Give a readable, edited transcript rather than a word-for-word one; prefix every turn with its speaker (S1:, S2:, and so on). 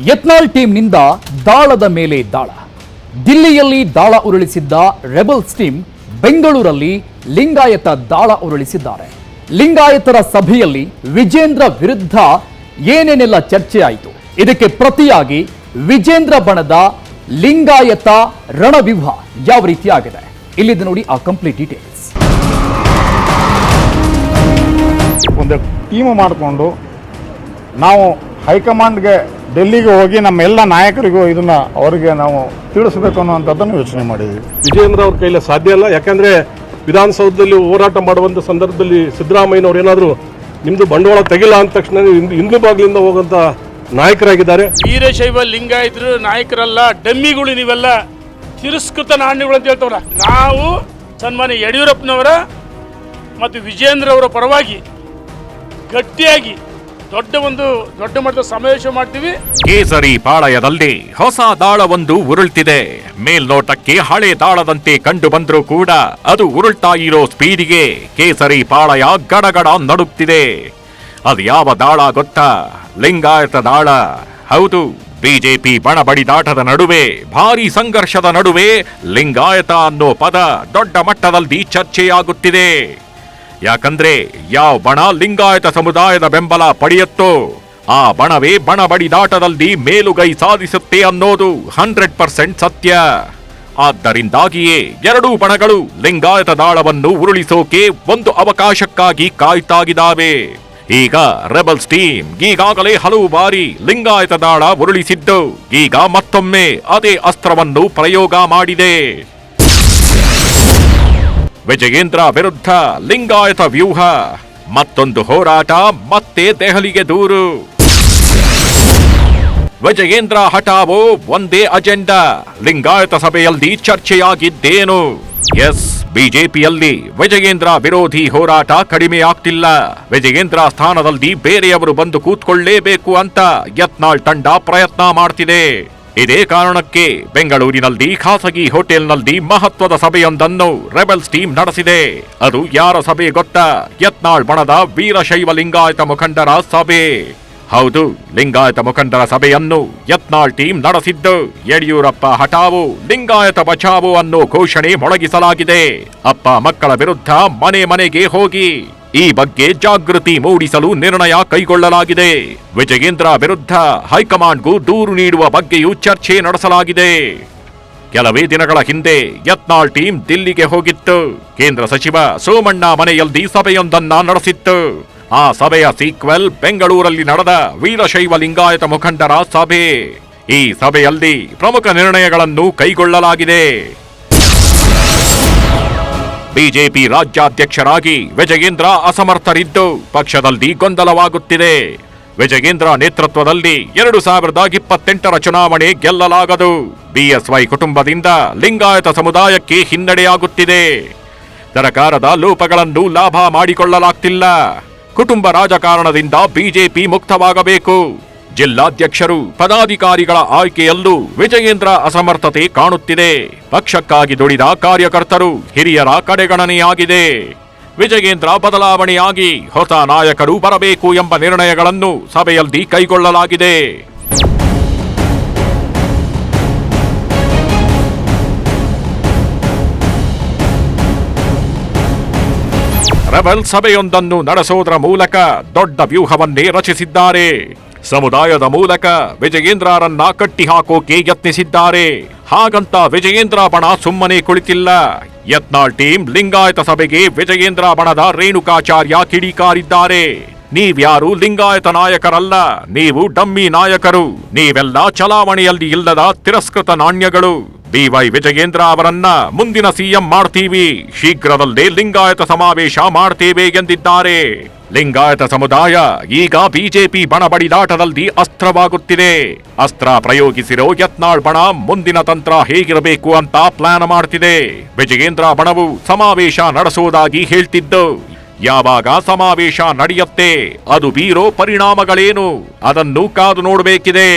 S1: ಯತ್ನಾಳ್ ಟೀಮ್ನಿಂದ ದಾಳದ ಮೇಲೆ ದಾಳ. ದಿಲ್ಲಿಯಲ್ಲಿ ದಾಳ ಉರುಳಿಸಿದ್ದ ರೆಬಲ್ಸ್ ಟೀಮ್ ಬೆಂಗಳೂರಲ್ಲಿ ಲಿಂಗಾಯತ ದಾಳ ಉರುಳಿಸಿದ್ದಾರೆ. ಲಿಂಗಾಯತರ ಸಭೆಯಲ್ಲಿ ವಿಜೇಂದ್ರ ವಿರುದ್ಧ ಏನೇನೆಲ್ಲ ಚರ್ಚೆ ಆಯಿತು, ಇದಕ್ಕೆ ಪ್ರತಿಯಾಗಿ ವಿಜೇಂದ್ರ ಬಣದ ಲಿಂಗಾಯತ ರಣವ್ಯೂಹ ಯಾವ ರೀತಿ ಆಗಿದೆ, ಇಲ್ಲಿದೆ ನೋಡಿ ಆ ಕಂಪ್ಲೀಟ್ ಡೀಟೇಲ್ಸ್.
S2: ಒಂದು ಟೀಮ್ ಮಾಡಿಕೊಂಡು ನಾವು ಹೈಕಮಾಂಡ್ಗೆ ಡೆಲ್ಲಿಗೆ ಹೋಗಿ ನಮ್ಮ ಎಲ್ಲ ನಾಯಕರಿಗೂ ಇದನ್ನ ಅವರಿಗೆ ನಾವು ತಿಳಿಸಬೇಕು ಅನ್ನುವಂಥದ್ದನ್ನು ಯೋಚನೆ ಮಾಡಿದ್ವಿ.
S3: ವಿಜೇಂದ್ರ ಅವ್ರ ಕೈಲಿ ಸಾಧ್ಯ ಇಲ್ಲ, ಯಾಕಂದ್ರೆ ವಿಧಾನಸೌಧದಲ್ಲಿ ಹೋರಾಟ ಮಾಡುವಂಥ ಸಂದರ್ಭದಲ್ಲಿ ಸಿದ್ದರಾಮಯ್ಯನವ್ರು ಏನಾದರೂ ನಿಮ್ದು ಬಂಡವಾಳ ತೆಗಿಲ್ಲ ಅಂದ ತಕ್ಷಣ ಹಿಂದೂ ಬಾಗಿಲಿಂದ ಹೋಗುವಂತ ನಾಯಕರಾಗಿದ್ದಾರೆ.
S4: ವೀರಶೈವ ಲಿಂಗಾಯತರು ನಾಯಕರಲ್ಲ, ಡಮ್ಮಿಗಳು ನೀವೆಲ್ಲ, ತಿರಸ್ಕೃತ ನಾಣ್ಯಗಳು ಅಂತ ಹೇಳ್ತವ್ರ. ನಾವು ಸನ್ಮಾನ್ಯ ಯಡಿಯೂರಪ್ಪನವರ ಮತ್ತು ವಿಜೇಂದ್ರ ಅವರ ಪರವಾಗಿ ಗಟ್ಟಿಯಾಗಿ ದೊಡ್ಡ ಮಟ್ಟದ ಸಮಾವೇಶ ಮಾಡ್ತೀವಿ.
S5: ಕೇಸರಿ ಪಾಳಯದಲ್ಲಿ ಹೊಸ ದಾಳವೊಂದು ಉರುಳ್ತಿದೆ. ಮೇಲ್ನೋಟಕ್ಕೆ ಹಳೆ ದಾಳದಂತೆ ಕಂಡು ಬಂದ್ರೂ ಕೂಡ ಅದು ಉರುಳ್ತಾ ಇರೋ ಸ್ಪೀಡಿಗೆ ಕೇಸರಿ ಪಾಳಯ ಗಡಗಡ ನಡುಗ್ತಿದೆ. ಅದು ಯಾವ ದಾಳ ಗೊತ್ತಾ? ಲಿಂಗಾಯತ ದಾಳ. ಹೌದು, ಬಿಜೆಪಿ ಬಣಬಡಿದಾಟದ ನಡುವೆ, ಭಾರಿ ಸಂಘರ್ಷದ ನಡುವೆ ಲಿಂಗಾಯತ ಅನ್ನೋ ಪದ ದೊಡ್ಡ ಮಟ್ಟದಲ್ಲಿ ಚರ್ಚೆಯಾಗುತ್ತಿದೆ. ಯಾಕಂದ್ರೆ ಯಾವ ಬಣ ಲಿಂಗಾಯತ ಸಮುದಾಯದ ಬೆಂಬಲ ಪಡೆಯುತ್ತೋ ಆ ಬಣವೇ ಬಣಬಡಿದಾಟದಲ್ಲಿ ಮೇಲುಗೈ ಸಾಧಿಸುತ್ತೆ ಅನ್ನೋದು 100% ಸತ್ಯ. ಆದ್ದರಿಂದಾಗಿಯೇ ಎರಡೂ ಬಣಗಳು ಲಿಂಗಾಯತ ದಾಳವನ್ನು ಉರುಳಿಸೋಕೆ ಒಂದು ಅವಕಾಶಕ್ಕಾಗಿ ಕಾಯ್ತಾಗಿದ್ದಾವೆ. ಈಗ ರೆಬಲ್ಸ್ ಟೀಮ್ ಈಗಾಗಲೇ ಹಲವು ಬಾರಿ ಲಿಂಗಾಯತ ದಾಳ ಉರುಳಿಸಿದ್ದು, ಈಗ ಮತ್ತೊಮ್ಮೆ ಅದೇ ಅಸ್ತ್ರವನ್ನು ಪ್ರಯೋಗ ಮಾಡಿದೆ. ವಿಜಯೇಂದ್ರ ವಿರುದ್ಧ ಲಿಂಗಾಯತ ವ್ಯೂಹ, ಮತ್ತೊಂದು ಹೋರಾಟ, ಮತ್ತೆ ದೆಹಲಿಗೆ ದೂರು. ವಿಜಯೇಂದ್ರ ಹಠಾವೋ ಒಂದೇ ಅಜೆಂಡಾ. ಲಿಂಗಾಯತ ಸಭೆಯಲ್ಲಿ ಚರ್ಚೆಯಾಗಿದ್ದೇನು? ಎಸ್, ಬಿಜೆಪಿಯಲ್ಲಿ ವಿಜಯೇಂದ್ರ ವಿರೋಧಿ ಹೋರಾಟ ಕಡಿಮೆ ಆಗ್ತಿಲ್ಲ. ವಿಜಯೇಂದ್ರ ಸ್ಥಾನದಲ್ಲಿ ಬೇರೆಯವರು ಬಂದು ಕೂತ್ಕೊಳ್ಳೇಬೇಕು ಅಂತ ಯತ್ನಾಳ್ ತಂಡ ಪ್ರಯತ್ನ ಮಾಡ್ತಿದೆ. ಇದೇ ಕಾರಣಕ್ಕೆ ಬೆಂಗಳೂರಿನಲ್ಲಿ ಖಾಸಗಿ ಹೋಟೆಲ್ನಲ್ಲಿ ಮಹತ್ವದ ಸಭೆಯೊಂದನ್ನು ರೆಬಲ್ಸ್ ಟೀಮ್ ನಡೆಸಿದೆ. ಅದು ಯಾರ ಸಭೆ ಗೊತ್ತಾ? ಯತ್ನಾಳ್ ಬಣದ ವೀರಶೈವ ಲಿಂಗಾಯತ ಮುಖಂಡರ ಸಭೆ. ಹೌದು, ಲಿಂಗಾಯತ ಮುಖಂಡರ ಸಭೆಯನ್ನು ಯತ್ನಾಳ್ ಟೀಮ್ ನಡೆಸಿದ್ದು. ಯಡಿಯೂರಪ್ಪ ಹಠಾವು, ಲಿಂಗಾಯತ ಬಚಾವೋ ಅನ್ನೋ ಘೋಷಣೆ ಮೊಳಗಿಸಲಾಗಿದೆ. ಅಪ್ಪ ಮಕ್ಕಳ ವಿರುದ್ಧ ಮನೆ ಮನೆಗೆ ಹೋಗಿ ಈ ಬಗ್ಗೆ ಜಾಗೃತಿ ಮೂಡಿಸಲು ನಿರ್ಣಯ ಕೈಗೊಳ್ಳಲಾಗಿದೆ. ವಿಜಯೇಂದ್ರ ವಿರುದ್ಧ ಹೈಕಮಾಂಡ್ಗೂ ದೂರು ನೀಡುವ ಬಗ್ಗೆಯೂ ಚರ್ಚೆ ನಡೆಸಲಾಗಿದೆ. ಕೆಲವೇ ದಿನಗಳ ಹಿಂದೆ ಯತ್ನಾಳ್ ಟೀಮ್ ದಿಲ್ಲಿಗೆ ಹೋಗಿತ್ತು. ಕೇಂದ್ರ ಸಚಿವ ಸೋಮಣ್ಣ ಮನೆಯಲ್ಲಿ ಸಭೆಯೊಂದನ್ನ ನಡೆಸಿತ್ತು. ಆ ಸಭೆಯ ಸೀಕ್ವೆಲ್ ಬೆಂಗಳೂರಲ್ಲಿ ನಡೆದ ವೀರಶೈವ ಲಿಂಗಾಯತ ಮುಖಂಡರ ಸಭೆ. ಈ ಸಭೆಯಲ್ಲಿ ಪ್ರಮುಖ ನಿರ್ಣಯಗಳನ್ನು ಕೈಗೊಳ್ಳಲಾಗಿದೆ. ಬಿಜೆಪಿ ರಾಜ್ಯಾಧ್ಯಕ್ಷರಾಗಿ ವಿಜಯೇಂದ್ರ ಅಸಮರ್ಥರಿದ್ದು ಪಕ್ಷದಲ್ಲಿ ಗೊಂದಲವಾಗುತ್ತಿದೆ. ವಿಜಯೇಂದ್ರ ನೇತೃತ್ವದಲ್ಲಿ 2028ರ ಚುನಾವಣೆ ಗೆಲ್ಲಲಾಗದು. ಬಿಎಸ್ವೈ ಕುಟುಂಬದಿಂದ ಲಿಂಗಾಯತ ಸಮುದಾಯಕ್ಕೆ ಹಿನ್ನಡೆಯಾಗುತ್ತಿದೆ. ಸರ್ಕಾರದ ಲೋಪಗಳನ್ನು ಲಾಭ ಮಾಡಿಕೊಳ್ಳಲಾಗ್ತಿಲ್ಲ. ಕುಟುಂಬ ರಾಜಕಾರಣದಿಂದ ಬಿಜೆಪಿ ಮುಕ್ತವಾಗಬೇಕು. ಜಿಲ್ಲಾಧ್ಯಕ್ಷರು, ಪದಾಧಿಕಾರಿಗಳ ಆಯ್ಕೆಯಲ್ಲೂ ವಿಜಯೇಂದ್ರ ಅಸಮರ್ಥತೆ ಕಾಣುತ್ತಿದೆ. ಪಕ್ಷಕ್ಕಾಗಿ ದುಡಿದ ಕಾರ್ಯಕರ್ತರು, ಹಿರಿಯರ ಕಡೆಗಣನೆಯಾಗಿದೆ. ವಿಜಯೇಂದ್ರ ಬದಲಾವಣೆಯಾಗಿ ಹೊಸ ನಾಯಕರು ಬರಬೇಕು ಎಂಬ ನಿರ್ಣಯಗಳನ್ನು ಸಭೆಯಲ್ಲಿ ಕೈಗೊಳ್ಳಲಾಗಿದೆ. ರೆಬಲ್ ಸಭೆಯೊಂದನ್ನು ನಡೆಸೋದರ ಮೂಲಕ ದೊಡ್ಡ ವ್ಯೂಹವನ್ನೇ ರಚಿಸಿದ್ದಾರೆ. ಸಮುದಾಯದ ಮೂಲಕ ವಿಜಯೇಂದ್ರರನ್ನ ಕಟ್ಟಿ ಹಾಕೋಕೆ ಯತ್ನಿಸಿದ್ದಾರೆ. ಹಾಗಂತ ವಿಜಯೇಂದ್ರ ಬಣ ಸುಮ್ಮನೆ ಕುಳಿತಿಲ್ಲ. ಯತ್ನಾಳ್ ಟೀಮ್ ಲಿಂಗಾಯತ ಸಭೆಗೆ ವಿಜಯೇಂದ್ರ ಬಣದ ರೇಣುಕಾಚಾರ್ಯ ಕಿಡಿಕಾರಿದ್ದಾರೆ. ನೀವ್ಯಾರು ಲಿಂಗಾಯತ ನಾಯಕರಲ್ಲ, ನೀವು ಡಮ್ಮಿ ನಾಯಕರು. ನೀವೆಲ್ಲ ಚಲಾವಣೆಯಲ್ಲಿ ಇಲ್ಲದ ತಿರಸ್ಕೃತ ನಾಣ್ಯಗಳು. ಬಿವೈ ವಿಜಯೇಂದ್ರ ಅವರನ್ನ ಮುಂದಿನ ಸಿಎಂ ಮಾಡ್ತೀವಿ, ಶೀಘ್ರದಲ್ಲೇ ಲಿಂಗಾಯತ ಸಮಾವೇಶ ಮಾಡ್ತೇವೆ ಎಂದಿದ್ದಾರೆ. ಲಿಂಗಾಯತ ಸಮುದಾಯ ಈಗ ಬಿಜೆಪಿ ಬಣಬಡಿದಾಟದಲ್ಲಿ ಅಸ್ತ್ರವಾಗುತ್ತಿದೆ. ಅಸ್ತ್ರ ಪ್ರಯೋಗಿಸಿರೋ ಯತ್ನಾಳ್ ಬಣ ಮುಂದಿನ ತಂತ್ರ ಹೇಗಿರಬೇಕು ಅಂತ ಪ್ಲಾನ್ ಮಾಡ್ತಿದೆ. ವಿಜಯೇಂದ್ರ ಬಣವು ಸಮಾವೇಶ ನಡೆಸುವುದಾಗಿ ಹೇಳ್ತಿದ್ದು, ಯಾವಾಗ ಸಮಾವೇಶ ನಡೆಯುತ್ತೆ, ಅದು ಬೀರೋ ಪರಿಣಾಮಗಳೇನು, ಅದನ್ನು ಕಾದು ನೋಡಬೇಕಿದೆ.